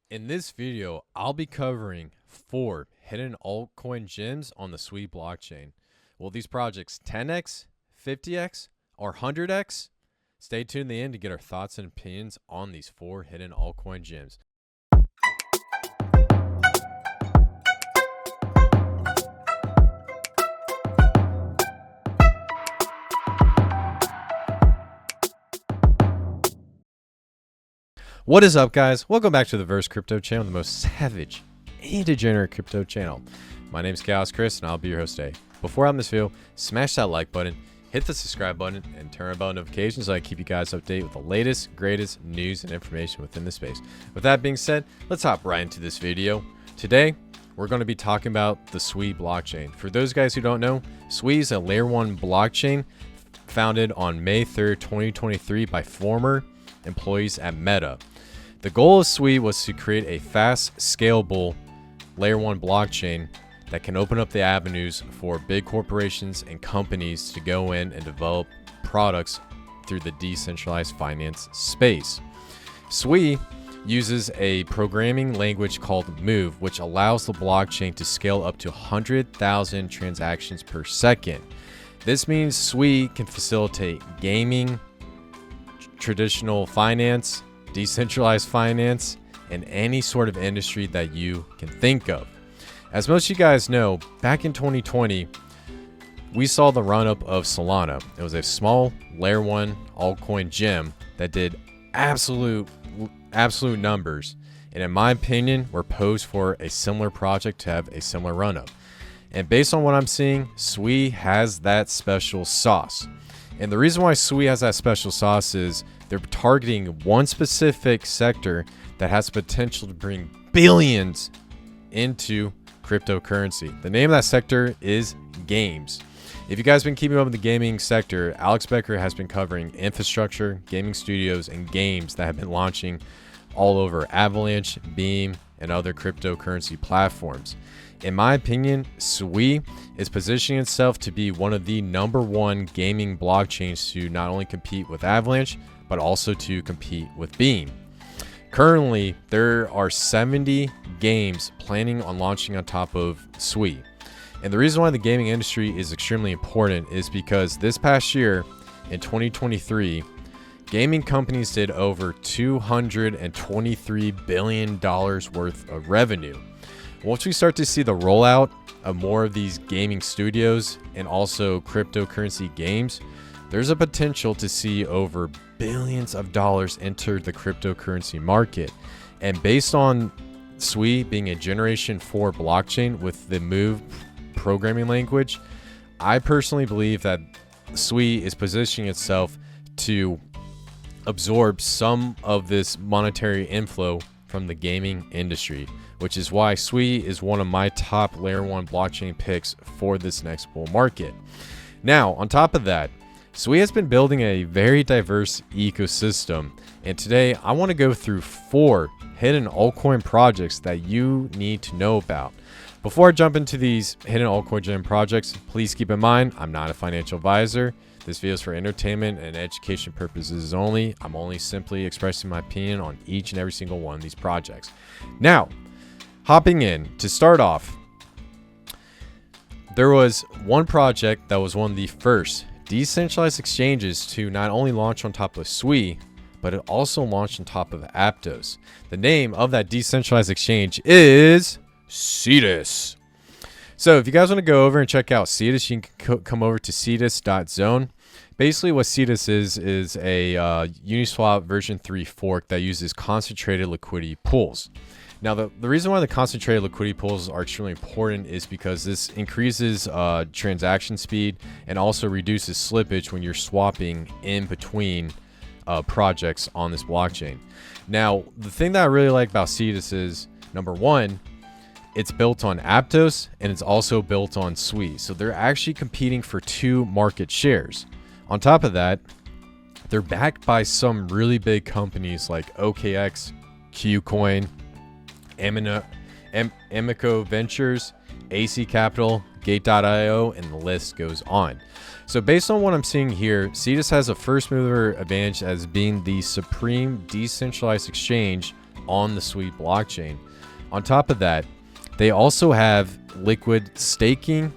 In this video, I'll be covering 4 hidden altcoin gems on the Sui blockchain. Will these projects 10x, 50x, or 100x? Stay tuned to the end to get our thoughts and opinions on these 4 hidden altcoin gems. What is up, guys? Welcome back to the Verse Crypto channel, the most savage and degenerate crypto channel. My name is Khaos Kris, and I'll be your host today. Before I end this video, smash that like button, hit the subscribe button, and turn on bell notifications so I can keep you guys updated with the latest, greatest news and information within the space. With that being said, let's hop right into this video. Today, we're going to be talking about the Sui blockchain. For those guys who don't know, Sui is a layer 1 blockchain founded on May 3rd, 2023 by former employees at Meta. The goal of Sui was to create a fast, scalable layer 1 blockchain that can open up the avenues for big corporations and companies to go in and develop products through the decentralized finance space. Sui uses a programming language called Move, which allows the blockchain to scale up to 100,000 transactions per second. This means Sui can facilitate gaming, traditional finance, decentralized finance, and any sort of industry that you can think of. As most of you guys know, back in 2020, we saw the run-up of Solana. It was a small layer 1 altcoin gem that did absolute numbers, and in my opinion, were posed for a similar project to have a similar run-up. And based on what I'm seeing, Sui has that special sauce. And the reason why Sui has that special sauce is they're targeting one specific sector that has potential to bring billions into cryptocurrency. The name of that sector is games. If you guys have been keeping up with the gaming sector, Alex Becker has been covering infrastructure, gaming studios, and games that have been launching all over Avalanche, Beam, and other cryptocurrency platforms. In my opinion, Sui is positioning itself to be one of the #1 gaming blockchains to not only compete with Avalanche, but also to compete with Beam. Currently, there are 70 games planning on launching on top of Sui. And the reason why the gaming industry is extremely important is because this past year, in 2023, gaming companies did over $223 billion worth of revenue. Once we start to see the rollout of more of these gaming studios and also cryptocurrency games, there's a potential to see over billions of dollars enter the cryptocurrency market. And based on Sui being a Generation 4 blockchain with the Move programming language, I personally believe that Sui is positioning itself to absorb some of this monetary inflow from the gaming industry, which is why Sui is one of my top layer 1 blockchain picks for this next bull market. Now, on top of that, Sui has been building a very diverse ecosystem, and today I want to go through 4 hidden altcoin projects that you need to know about. Before I jump into these hidden altcoin gem projects, please keep in mind I'm not a financial advisor. This video is for entertainment and education purposes only. I'm only simply expressing my opinion on each and every single one of these projects. Now, hopping in, to start off, there was one project that was one of the first decentralized exchanges to not only launch on top of Sui, but it also launched on top of Aptos. The name of that decentralized exchange is Cetus. So if you guys want to go over and check out Cetus, you can come over to cetus.zone. Basically what Cetus is a Uniswap version 3 fork that uses concentrated liquidity pools. Now, the reason why the concentrated liquidity pools are extremely important is because this increases transaction speed and also reduces slippage when you're swapping in between projects on this blockchain. Now, the thing that I really like about Cetus is, number one, it's built on Aptos and it's also built on Sui. So they're actually competing for 2 market shares. On top of that, they're backed by some really big companies like OKX, KuCoin, Amico Ventures, AC Capital, Gate.io, and the list goes on. So based on what I'm seeing here, Cetus has a first mover advantage as being the supreme decentralized exchange on the Sui blockchain. On top of that, they also have liquid staking,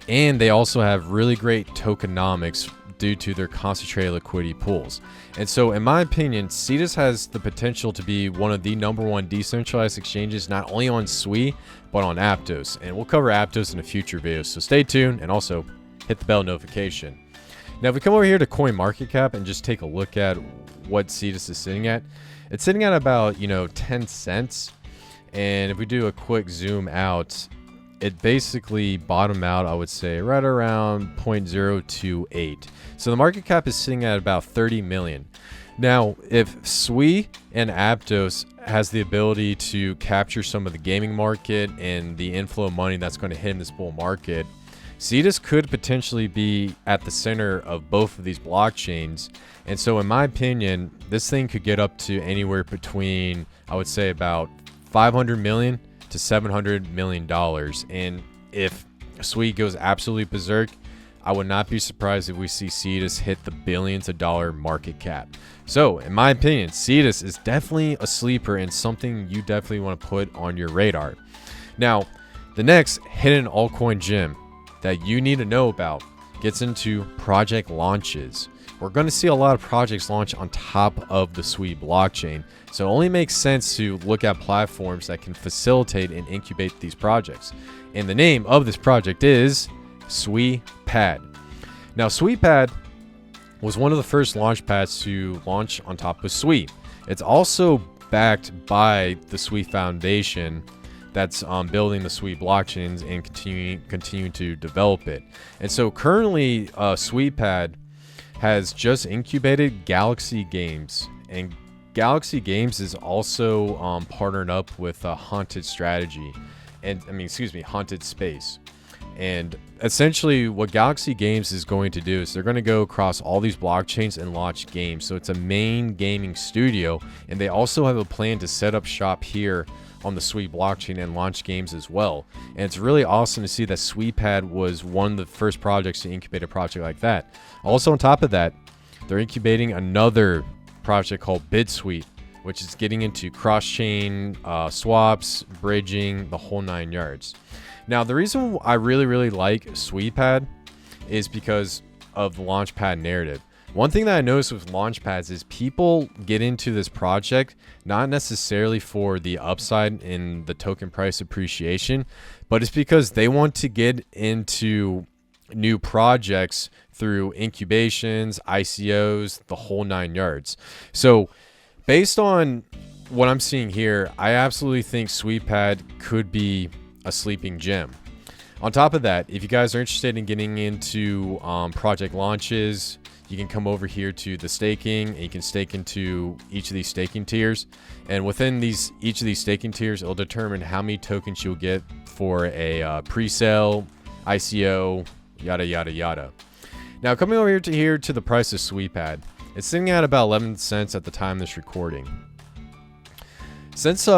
and they also have really great tokenomics due to their concentrated liquidity pools. And so in my opinion, Cetus has the potential to be one of the #1 decentralized exchanges, not only on Sui, but on Aptos. And we'll cover Aptos in a future video, so stay tuned and also hit the bell notification. Now, if we come over here to CoinMarketCap and just take a look at what Cetus is sitting at, it's sitting at about, 10 cents. And if we do a quick zoom out, it basically bottomed out, I would say, right around 0.028. So the market cap is sitting at about 30 million. Now, if Sui and Aptos has the ability to capture some of the gaming market and the inflow of money that's going to hit in this bull market, Cetus could potentially be at the center of both of these blockchains. And so in my opinion, this thing could get up to anywhere between, I would say, about 500 million to $700 million. And if Sui goes absolutely berserk, I would not be surprised if we see Cetus hit the billions of dollar market cap. So in my opinion, Cetus is definitely a sleeper and something you definitely want to put on your radar. Now, the next hidden altcoin gem that you need to know about gets into project launches. We're going to see a lot of projects launch on top of the Sui blockchain. So it only makes sense to look at platforms that can facilitate and incubate these projects. And the name of this project is SuiPad. Now, SuiPad was one of the first launch pads to launch on top of Sui. It's also backed by the Sui Foundation that's building the Sui blockchains and continuing to develop it. And so currently, SuiPad has just incubated Galaxy Games, and Galaxy Games is also partnered up with Haunted Strategy, and Haunted Space. And essentially what Galaxy Games is going to do is they're going to go across all these blockchains and launch games. So it's a main gaming studio, and they also have a plan to set up shop here on the Sui blockchain and launch games as well. And it's really awesome to see that SuiPad was one of the first projects to incubate a project like that. Also on top of that, they're incubating another project called BitSuite, which is getting into cross-chain swaps, bridging, the whole 9 yards. Now, the reason I really like SuiPad is because of the Launchpad narrative. One thing that I noticed with Launchpads is people get into this project not necessarily for the upside in the token price appreciation, but it's because they want to get into new projects through incubations, ICOs, the whole 9 yards. So based on what I'm seeing here, I absolutely think SuiPad could be a sleeping gem. On top of that, if you guys are interested in getting into project launches, you can come over here to the staking, and you can stake into each of these staking tiers. And within each of these staking tiers, it'll determine how many tokens you'll get for a pre-sale, ICO, yada, yada, yada. Now, coming over here to the price of SuiPad, it's sitting at about 11 cents at the time of this recording. Since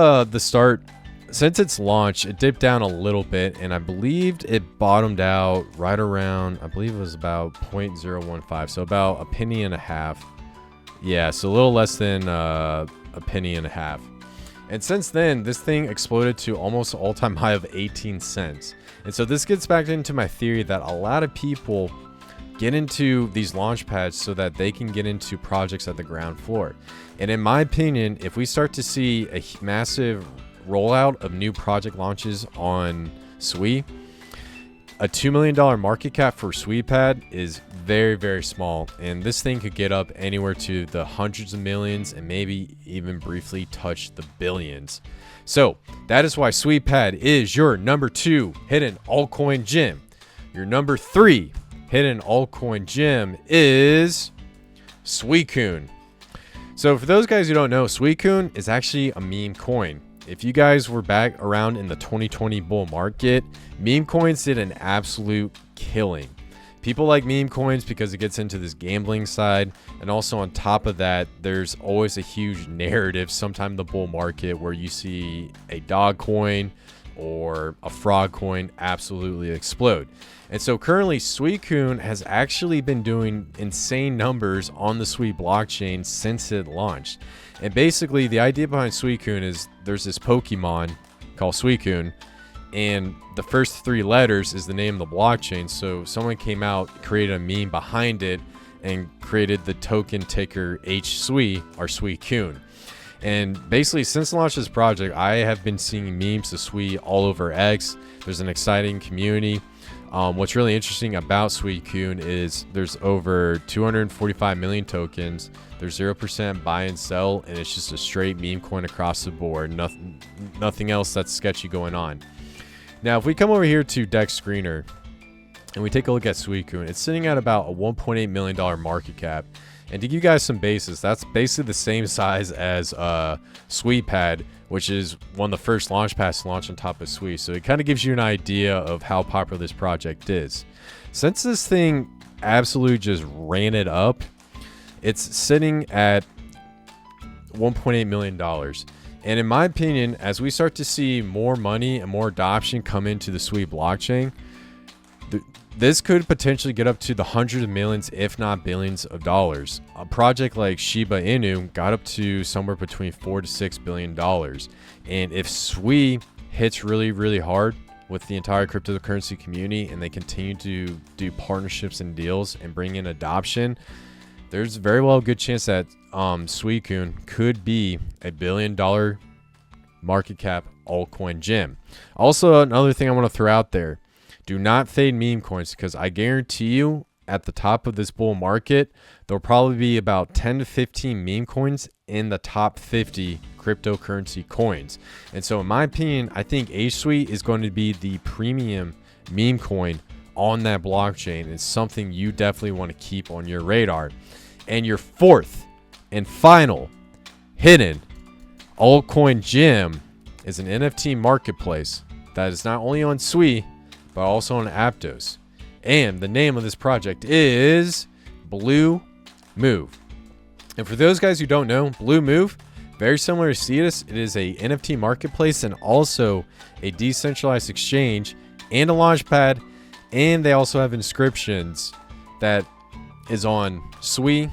its launch, it dipped down a little bit, and I believed it bottomed out right around, I believe it was about 0.015, so about a penny and a half. Yeah, so a little less than a penny and a half. And since then, this thing exploded to almost an all-time high of 18 cents. And so this gets back into my theory that a lot of people get into these launch pads so that they can get into projects at the ground floor. And in my opinion, if we start to see a massive rollout of new project launches on Sui, a $2 million market cap for SuiPad is very small, and this thing could get up anywhere to the hundreds of millions and maybe even briefly touch the billions. So that is why SuiPad is your number 2 hidden altcoin gem. Your number 3 hidden altcoin gem is Suicune. So for those guys who don't know, Suicune is actually a meme coin. If you guys were back around in the 2020 bull market, meme coins did an absolute killing. People like meme coins because it gets into this gambling side, and also on top of that, there's always a huge narrative sometime in the bull market where you see a dog coin or a frog coin absolutely explode. And so currently Suicune has actually been doing insane numbers on the Sui blockchain since it launched. And basically, the idea behind Suicune is there's this Pokemon called Suicune, and the first 3 letters is the name of the blockchain. So someone came out, created a meme behind it, and created the token ticker HSui, or Suicune. And basically, since the launch of this project, I have been seeing memes of Sui all over X. There's an exciting community. What's really interesting about Suicune is there's over 245 million tokens. There's 0% buy and sell, and it's just a straight meme coin across the board. Nothing else that's sketchy going on. Now, if we come over here to Dex Screener and we take a look at Suicune, it's sitting at about a $1.8 million market cap. And to give you guys some basis, that's basically the same size as SuiPad, which is one of the first launch pads to launch on top of Sui. So it kind of gives you an idea of how popular this project is. Since this thing absolutely just ran it up, it's sitting at $1.8 million. And in my opinion, as we start to see more money and more adoption come into the Sui blockchain, this could potentially get up to the hundreds of millions, if not billions of dollars. A project like Shiba Inu got up to somewhere between $4 to $6 billion. And if Sui hits really, really hard with the entire cryptocurrency community and they continue to do partnerships and deals and bring in adoption, there's very well a good chance that Suicune could be a $1 billion market cap altcoin gem. Also, another thing I want to throw out there, do not fade meme coins, because I guarantee you at the top of this bull market, there'll probably be about 10 to 15 meme coins in the top 50 cryptocurrency coins. And so in my opinion, I think HSui is going to be the premium meme coin on that blockchain. It's something you definitely want to keep on your radar. And your fourth and final hidden altcoin gem is an NFT marketplace that is not only on Sui, but also on Aptos. And the name of this project is Blue Move. And for those guys who don't know, Blue Move, very similar to Cetus, it is a NFT marketplace and also a decentralized exchange and a launchpad. And they also have inscriptions that is on Sui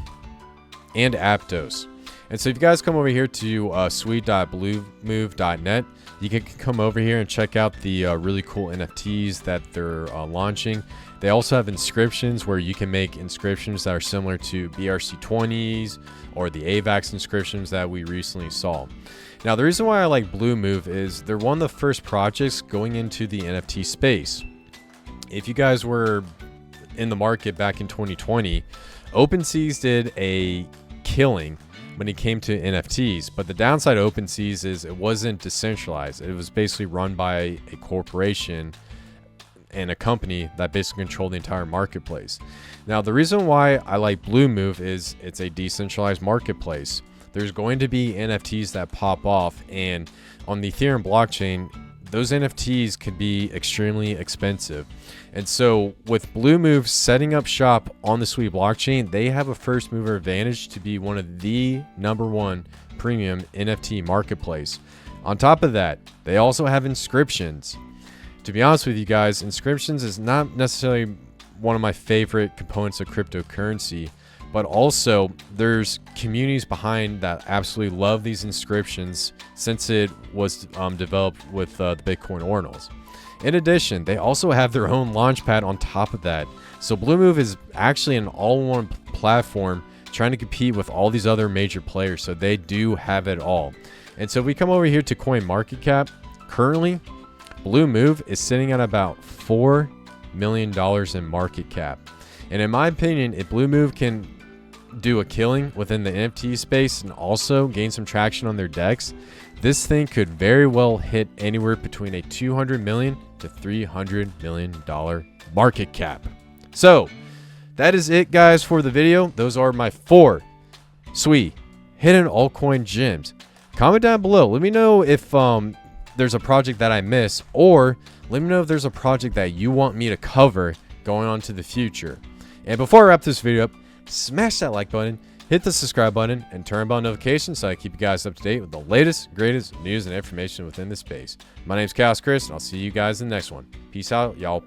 and Aptos. And so if you guys come over here to sui.bluemove.net, you can come over here and check out the really cool NFTs that they're launching. They also have inscriptions where you can make inscriptions that are similar to BRC20s or the AVAX inscriptions that we recently saw. Now, the reason why I like Blue Move is they're one of the first projects going into the NFT space. If you guys were in the market back in 2020, OpenSeas did a killing when it came to NFTs, but the downside of OpenSeas is it wasn't decentralized. It was basically run by a corporation and a company that basically controlled the entire marketplace. Now, the reason why I like Blue Move is it's a decentralized marketplace. There's going to be NFTs that pop off, and on the Ethereum blockchain, those NFTs could be extremely expensive. And so with Blue Move setting up shop on the Sui blockchain, they have a first mover advantage to be one of the #1 premium NFT marketplace. On top of that, they also have inscriptions. To be honest with you guys, inscriptions is not necessarily one of my favorite components of cryptocurrency, but also there's communities behind that absolutely love these inscriptions since it was developed with the Bitcoin ordinals. In addition, they also have their own launchpad on top of that. So Blue Move is actually an all-in-one platform trying to compete with all these other major players. So they do have it all. And so if we come over here to CoinMarketCap, currently Blue Move is sitting at about $4 million in market cap. And in my opinion, if Blue Move can do a killing within the NFT space and also gain some traction on their decks, this thing could very well hit anywhere between a $200 million to $300 million market cap. So that is it, guys, for the video. Those are my 4 Sui hidden altcoin gems. Comment down below. Let me know if there's a project that I miss, or let me know if there's a project that you want me to cover going on to the future. And before I wrap this video up, smash that like button, hit the subscribe button, and turn on notifications so I keep you guys up to date with the latest, greatest news and information within the space. My name's Khaos Kris, and I'll see you guys in the next one. Peace out, y'all.